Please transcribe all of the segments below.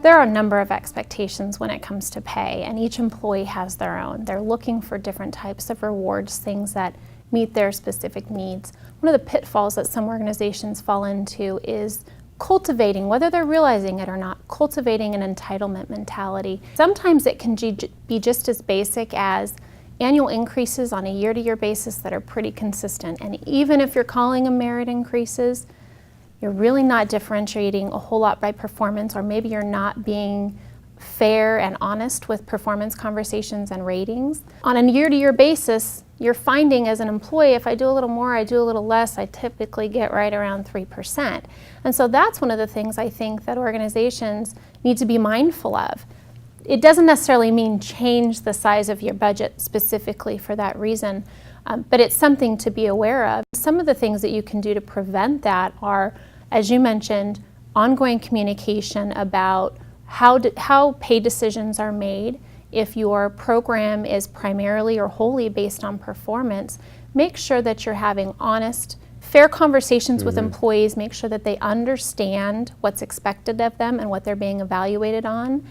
There are a number of expectations when it comes to pay, and each employee has their own. They're looking for different types of rewards, things that meet their specific needs. One of the pitfalls that some organizations fall into is cultivating, whether they're realizing it or not, cultivating an entitlement mentality. Sometimes it can be just as basic as annual increases on a year-to-year basis that are pretty consistent. And even if you're calling them merit increases, you're really not differentiating a whole lot by performance, or maybe you're not being fair and honest with performance conversations and ratings. On a year-to-year basis, you're finding as an employee, if I do a little more, I do a little less, I typically get right around 3%. And so that's one of the things I think that organizations need to be mindful of. It doesn't necessarily mean change the size of your budget specifically for that reason, but it's something to be aware of. Some of the things that you can do to prevent that are, as you mentioned, ongoing communication about how pay decisions are made. If your program is primarily or wholly based on performance, make sure that you're having honest, fair conversations with employees. Make sure that they understand what's expected of them and what they're being evaluated on,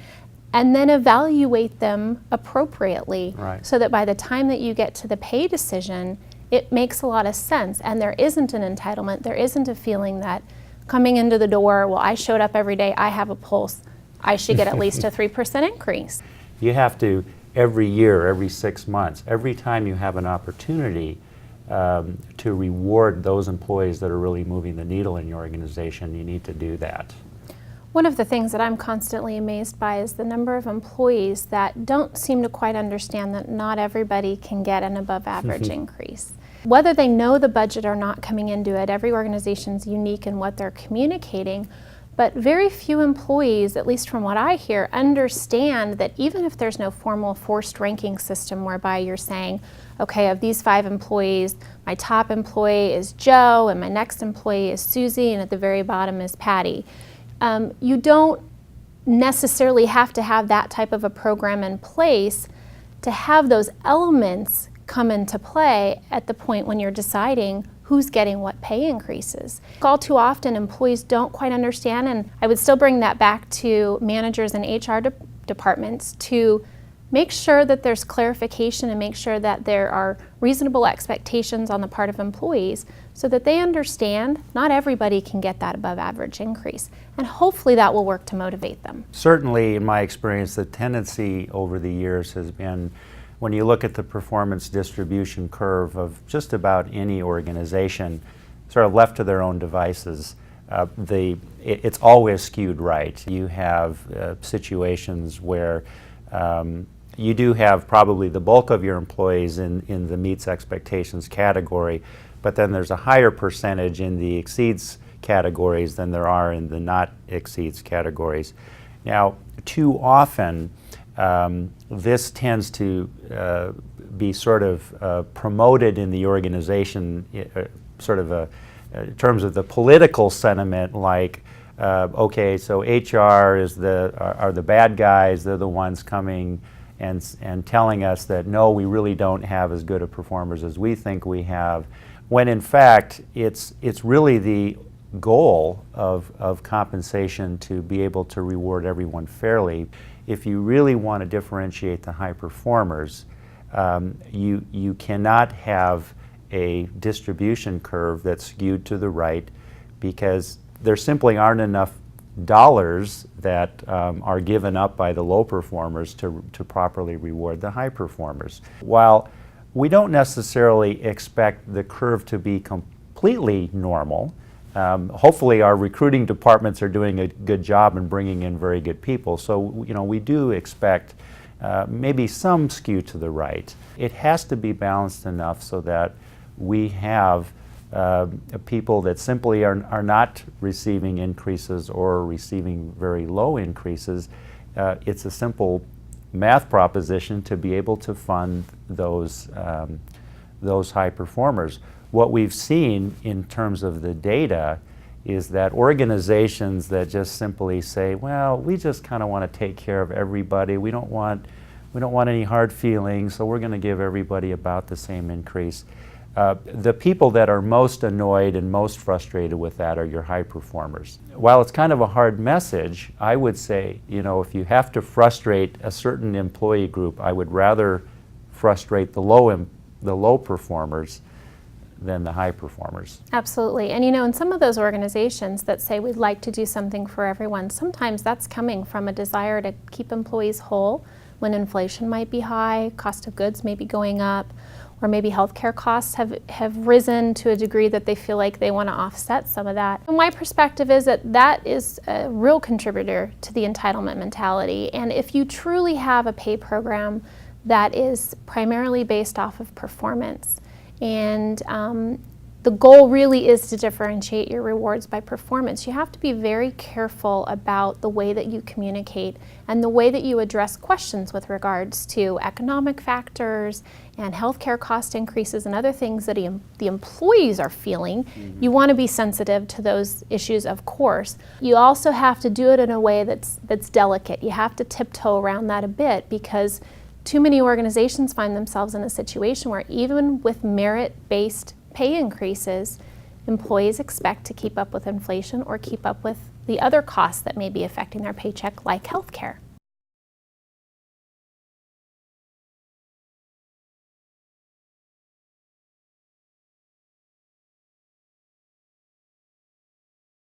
and then evaluate them appropriately, so that by the time that you get to the pay decision, it makes a lot of sense, and there isn't an entitlement, there isn't a feeling that coming into the door, well, I showed up every day, I have a pulse, I should get at least a 3% increase. You have to, every year, every 6 months, every time you have an opportunity to reward those employees that are really moving the needle in your organization, you need to do that. One of the things that I'm constantly amazed by is the number of employees that don't seem to quite understand that not everybody can get an above average increase. Whether they know the budget or not coming into it, every organization's unique in what they're communicating, but very few employees, at least from what I hear, understand that even if there's no formal forced ranking system whereby you're saying, okay, of these 5 employees, my top employee is Joe and my next employee is Susie and at the very bottom is Patty. You don't necessarily have to have that type of a program in place to have those elements come into play at the point when you're deciding who's getting what pay increases. All too often, employees don't quite understand, and I would still bring that back to managers and HR departments to make sure that there's clarification and make sure that there are reasonable expectations on the part of employees so that they understand not everybody can get that above average increase. And hopefully that will work to motivate them. Certainly, in my experience, the tendency over the years has been, when you look at the performance distribution curve of just about any organization, sort of left to their own devices, it's always skewed right. You have situations where you do have probably the bulk of your employees in the meets expectations category, but then there's a higher percentage in the exceeds categories than there are in the not exceeds categories. Now, too often, this tends to be sort of promoted in the organization, sort of in terms of the political sentiment, like, okay, so HR are the bad guys, they're the ones coming and telling us that no, we really don't have as good of performers as we think we have, when in fact it's really the goal of compensation to be able to reward everyone fairly. If you really want to differentiate the high performers, you cannot have a distribution curve that's skewed to the right, because there simply aren't enough dollars that are given up by the low performers to properly reward the high performers. While we don't necessarily expect the curve to be completely normal, hopefully our recruiting departments are doing a good job in bringing in very good people, so we do expect maybe some skew to the right. It has to be balanced enough so that we have people that simply are not receiving increases or receiving very low increases. It's a simple math proposition to be able to fund those high performers. What we've seen in terms of the data is that organizations that just simply say, well, we just kind of want to take care of everybody, we don't want any hard feelings, so we're going to give everybody about the same increase. The people that are most annoyed and most frustrated with that are your high performers. While it's kind of a hard message, I would say, you know, if you have to frustrate a certain employee group, I would rather frustrate the low performers than the high performers. Absolutely. And you know, in some of those organizations that say we'd like to do something for everyone, sometimes that's coming from a desire to keep employees whole when inflation might be high, cost of goods may be going up, or maybe healthcare costs have risen to a degree that they feel like they want to offset some of that. And my perspective is that that is a real contributor to the entitlement mentality. And if you truly have a pay program that is primarily based off of performance, and the goal really is to differentiate your rewards by performance, you have to be very careful about the way that you communicate and the way that you address questions with regards to economic factors and healthcare cost increases and other things that the employees are feeling. Mm-hmm. You want to be sensitive to those issues, of course. You also have to do it in a way that's delicate. You have to tiptoe around that a bit, because too many organizations find themselves in a situation where even with merit-based pay increases, employees expect to keep up with inflation or keep up with the other costs that may be affecting their paycheck, like healthcare.